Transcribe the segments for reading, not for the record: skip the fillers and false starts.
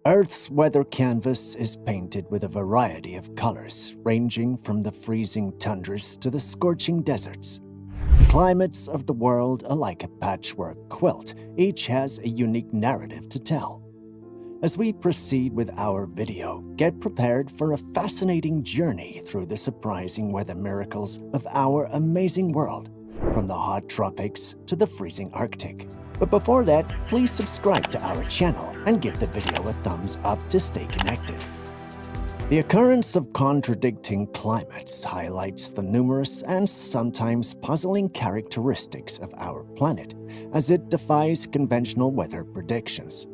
Earth's weather canvas is painted with a variety of colors, ranging from the freezing tundras to the scorching deserts. The climates of the world are like a patchwork quilt. Each has a unique narrative to tell. As we proceed with our video, get prepared for a fascinating journey through the surprising weather miracles of our amazing world, from the hot tropics to the freezing Arctic. But before that, please subscribe to our channel and give the video a thumbs up to stay connected. The occurrence of contradicting climates highlights the numerous and sometimes puzzling characteristics of our planet, as it defies conventional weather predictions.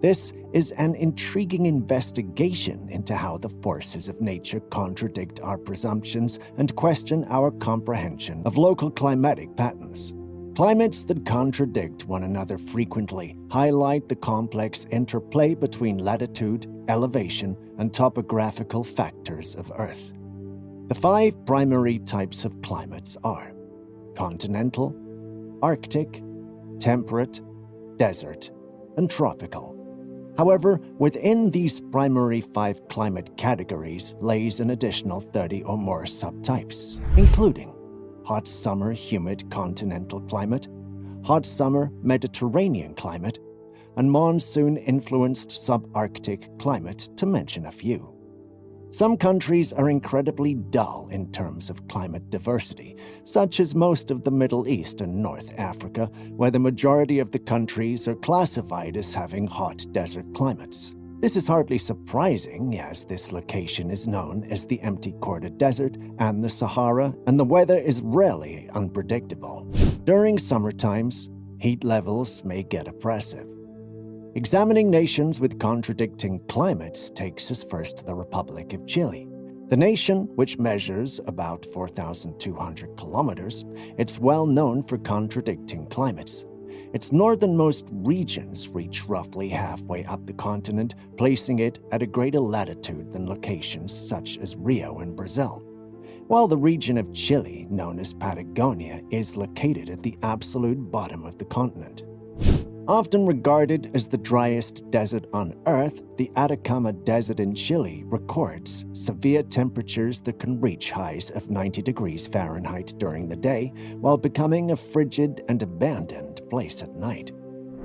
This is an intriguing investigation into how the forces of nature contradict our presumptions and question our comprehension of local climatic patterns. Climates that contradict one another frequently highlight the complex interplay between latitude, elevation, and topographical factors of Earth. The 5 primary types of climates are continental, Arctic, temperate, desert, and tropical. However, within these primary 5 climate categories lays an additional 30 or more subtypes, including hot summer humid continental climate, hot summer Mediterranean climate, and monsoon-influenced subarctic climate, to mention a few. Some countries are incredibly dull in terms of climate diversity, such as most of the Middle East and North Africa, where the majority of the countries are classified as having hot desert climates. This is hardly surprising, as this location is known as the Empty Quarter Desert and the Sahara, and the weather is rarely unpredictable. During summer times, heat levels may get oppressive. Examining nations with contradicting climates takes us first to the Republic of Chile. The nation, which measures about 4,200 kilometers, it's well known for contradicting climates. Its northernmost regions reach roughly halfway up the continent, placing it at a greater latitude than locations such as Rio in Brazil, while the region of Chile, known as Patagonia, is located at the absolute bottom of the continent. Often regarded as the driest desert on Earth, the Atacama Desert in Chile records severe temperatures that can reach highs of 90 degrees Fahrenheit during the day, while becoming a frigid and abandoned place at night.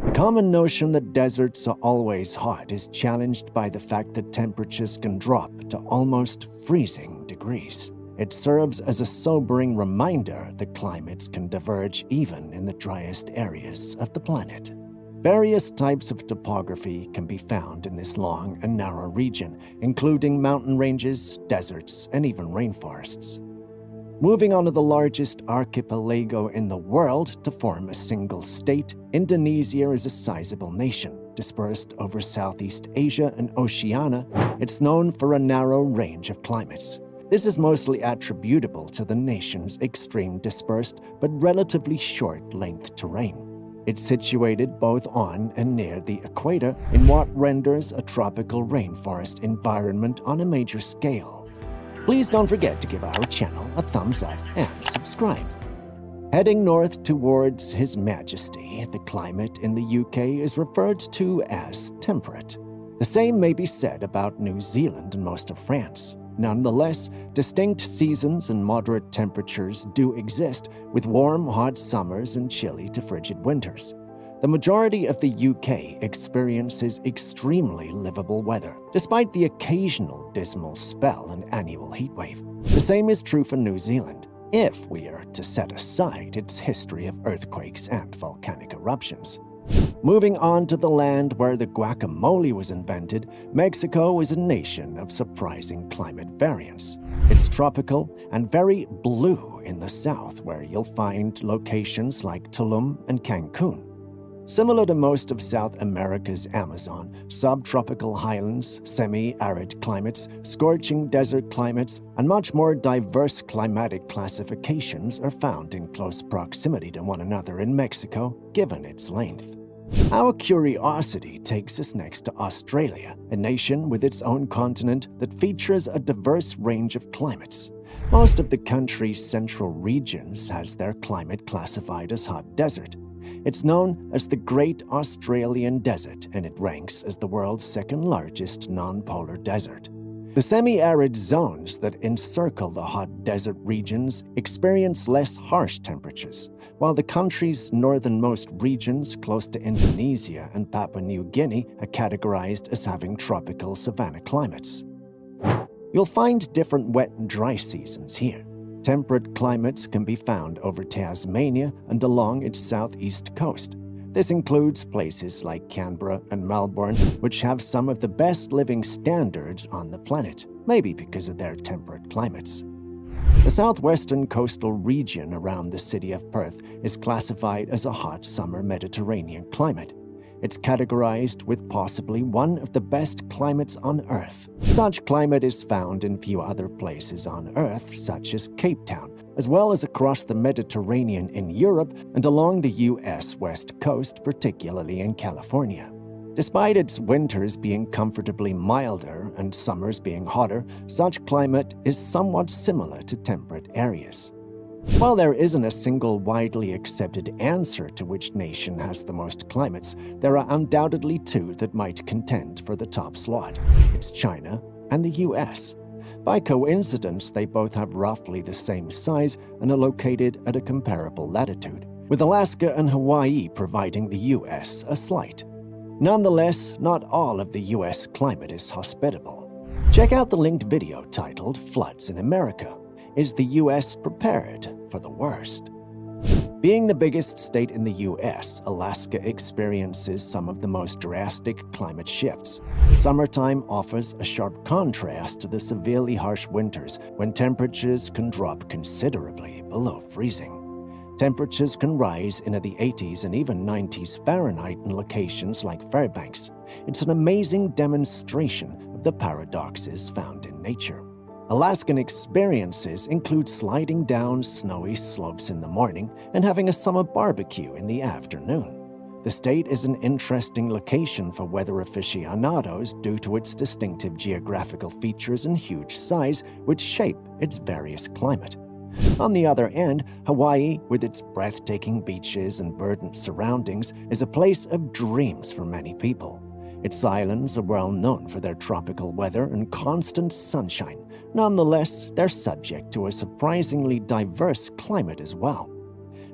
The common notion that deserts are always hot is challenged by the fact that temperatures can drop to almost freezing degrees. It serves as a sobering reminder that climates can diverge even in the driest areas of the planet. Various types of topography can be found in this long and narrow region, including mountain ranges, deserts, and even rainforests. Moving on to the largest archipelago in the world to form a single state, Indonesia is a sizable nation. Dispersed over Southeast Asia and Oceania, it's known for a narrow range of climates. This is mostly attributable to the nation's extreme dispersed but relatively short-length terrain. It's situated both on and near the equator in what renders a tropical rainforest environment on a major scale. Please don't forget to give our channel a thumbs up and subscribe. Heading north towards His Majesty, the climate in the UK is referred to as temperate. The same may be said about New Zealand and most of France. Nonetheless, distinct seasons and moderate temperatures do exist, with warm, hot summers and chilly to frigid winters. The majority of the UK experiences extremely livable weather, despite the occasional dismal spell and annual heatwave. The same is true for New Zealand, if we are to set aside its history of earthquakes and volcanic eruptions. Moving on to the land where the guacamole was invented, Mexico is a nation of surprising climate variance. It's tropical and very blue in the south, where you'll find locations like Tulum and Cancun. Similar to most of South America's Amazon, subtropical highlands, semi-arid climates, scorching desert climates, and much more diverse climatic classifications are found in close proximity to one another in Mexico, given its length. Our curiosity takes us next to Australia, a nation with its own continent that features a diverse range of climates. Most of the country's central regions has their climate classified as hot desert. It's known as the Great Australian Desert, and it ranks as the world's second-largest non-polar desert. The semi-arid zones that encircle the hot desert regions experience less harsh temperatures, while the country's northernmost regions close to Indonesia and Papua New Guinea are categorized as having tropical savanna climates. You'll find different wet and dry seasons here. Temperate climates can be found over Tasmania and along its southeast coast. This includes places like Canberra and Melbourne, which have some of the best living standards on the planet, maybe because of their temperate climates. The southwestern coastal region around the city of Perth is classified as a hot summer Mediterranean climate. It's categorized with possibly one of the best climates on Earth. Such climate is found in few other places on Earth, such as Cape Town, as well as across the Mediterranean in Europe and along the U.S. West Coast, particularly in California. Despite its winters being comfortably milder and summers being hotter, such climate is somewhat similar to temperate areas. While there isn't a single widely accepted answer to which nation has the most climates, there are undoubtedly two that might contend for the top slot. It's China and the U.S. By coincidence, they both have roughly the same size and are located at a comparable latitude, with Alaska and Hawaii providing the U.S. a slight. Nonetheless, not all of the U.S. climate is hospitable. Check out the linked video titled Floods in America. Is the U.S. prepared for the worst? Being the biggest state in the U.S., Alaska experiences some of the most drastic climate shifts. Summertime offers a sharp contrast to the severely harsh winters when temperatures can drop considerably below freezing. Temperatures can rise into the 80s and even 90s Fahrenheit in locations like Fairbanks. It's an amazing demonstration of the paradoxes found in nature. Alaskan experiences include sliding down snowy slopes in the morning and having a summer barbecue in the afternoon. The state is an interesting location for weather aficionados due to its distinctive geographical features and huge size, which shape its various climate. On the other end, Hawaii, with its breathtaking beaches and verdant surroundings, is a place of dreams for many people. Its islands are well known for their tropical weather and constant sunshine. Nonetheless, they're subject to a surprisingly diverse climate as well.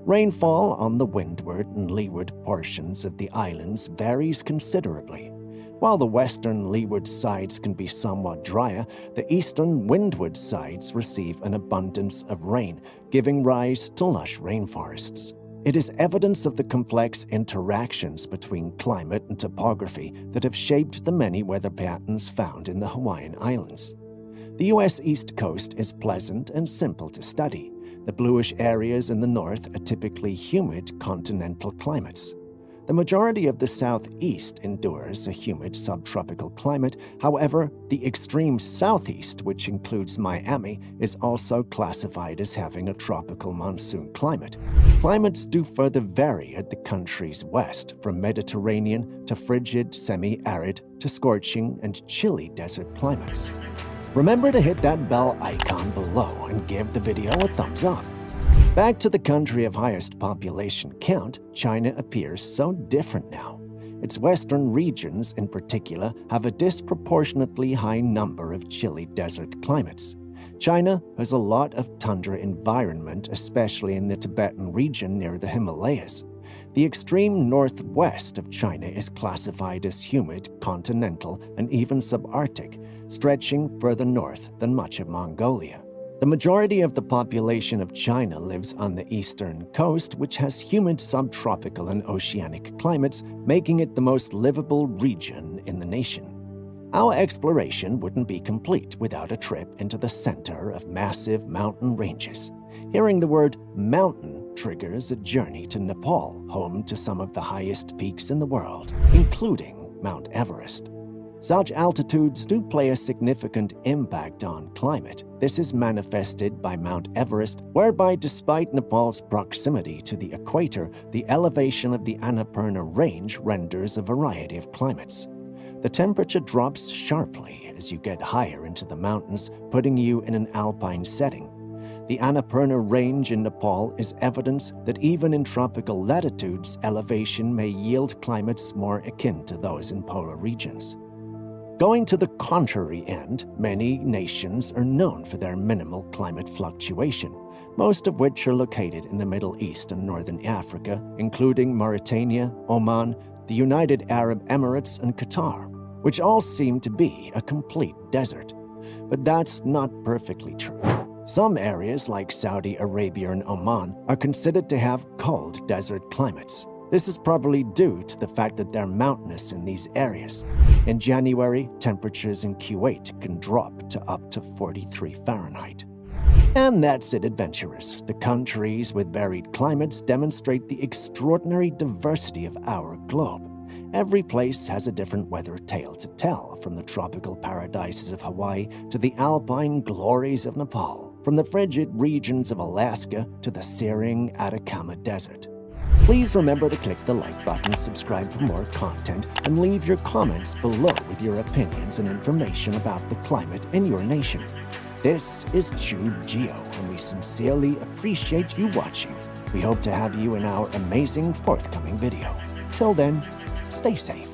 Rainfall on the windward and leeward portions of the islands varies considerably. While the western leeward sides can be somewhat drier, the eastern windward sides receive an abundance of rain, giving rise to lush rainforests. It is evidence of the complex interactions between climate and topography that have shaped the many weather patterns found in the Hawaiian Islands. The U.S. East Coast is pleasant and simple to study. The bluish areas in the north are typically humid continental climates. The majority of the southeast endures a humid subtropical climate. However, the extreme southeast, which includes Miami, is also classified as having a tropical monsoon climate. Climates do further vary at the country's west, from Mediterranean to frigid, semi-arid to scorching and chilly desert climates. Remember to hit that bell icon below and give the video a thumbs up. Back to the country of highest population count, China appears so different now. Its western regions, in particular, have a disproportionately high number of chilly desert climates. China has a lot of tundra environment, especially in the Tibetan region near the Himalayas. The extreme northwest of China is classified as humid, continental, and even subarctic, stretching further north than much of Mongolia. The majority of the population of China lives on the eastern coast, which has humid subtropical and oceanic climates, making it the most livable region in the nation. Our exploration wouldn't be complete without a trip into the center of massive mountain ranges. Hearing the word mountain triggers a journey to Nepal, home to some of the highest peaks in the world, including Mount Everest. Such altitudes do play a significant impact on climate. This is manifested by Mount Everest, whereby despite Nepal's proximity to the equator, the elevation of the Annapurna Range renders a variety of climates. The temperature drops sharply as you get higher into the mountains, putting you in an alpine setting. The Annapurna Range in Nepal is evidence that even in tropical latitudes, elevation may yield climates more akin to those in polar regions. Going to the contrary end, many nations are known for their minimal climate fluctuation, most of which are located in the Middle East and Northern Africa, including Mauritania, Oman, the United Arab Emirates, and Qatar, which all seem to be a complete desert. But that's not perfectly true. Some areas, like Saudi Arabia and Oman, are considered to have cold desert climates. This is probably due to the fact that they're mountainous in these areas. In January, temperatures in Kuwait can drop to up to 43 Fahrenheit. And that's it, adventurers. The countries with varied climates demonstrate the extraordinary diversity of our globe. Every place has a different weather tale to tell, from the tropical paradises of Hawaii to the alpine glories of Nepal, from the frigid regions of Alaska to the searing Atacama Desert. Please remember to click the like button, subscribe for more content, and leave your comments below with your opinions and information about the climate in your nation. This is TubeGeo, and we sincerely appreciate you watching. We hope to have you in our amazing forthcoming video. Till then, stay safe.